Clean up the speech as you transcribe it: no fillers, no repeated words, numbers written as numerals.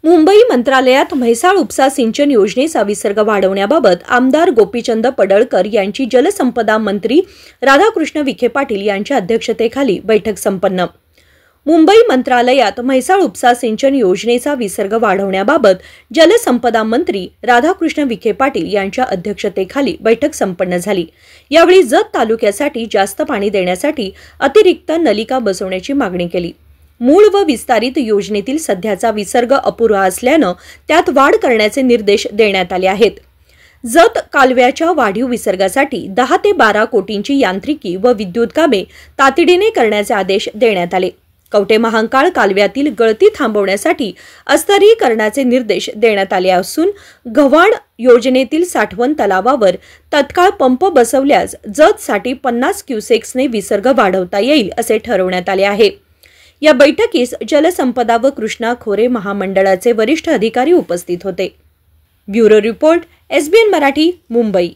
मुंबई मंत्रालयात म्हैसाळ उपसा सिंचन योजनेचा विसर्ग वाढवण्याबाबत आमदार गोपीचंद पडळकर यांची जलसंपदा मंत्री राधाकृष्ण विखे पाटील यांच्या अध्यक्षतेखाली बैठक संपन्न। मुंबई मंत्रालयात म्हैसाळ उपसा सिंचन योजनेचा विसर्ग वाढवण्याबाबत जलसंपदा मंत्री राधाकृष्ण विखे पाटील यांच्या अध्यक्षतेखाली बैठक संपन्न झाली। यावेळी जत तालुक्यासाठी जास्त पाणी देण्यासाठी अतिरिक्त नलिका बसवण्याची मागणी केली। मूळ व विस्तारित योजनेतील सध्याचा विसर्ग अपुरा असल्याने त्यात वाढ करण्याचे निर्देश देण्यात आले आहेत। जत कालव्याच्या वाढीव विसर्गासाठी 10 ते 12 कोटींची यांत्रिकी व विद्युत कामे तातडीने करण्याचे आदेश देण्यात आले। कवठे महांकाळ कालव्यातील गळती थांबवण्यासाठी अस्तरीकरणाचे निर्देश देण्यात आले असून गव्हाण योजनेतील साठवण तलावावर तत्काळ पंप बसवल्यास जतसाठी 50 क्युसेक्सने विसर्ग वाढवता येईल असे ठरवण्यात आले आहे। या बैठकीस जलसंपदा व कृष्णा खोरे महामंडळाचे वरिष्ठ अधिकारी उपस्थित होते। Bureau report, SBN Marathi, Mumbai.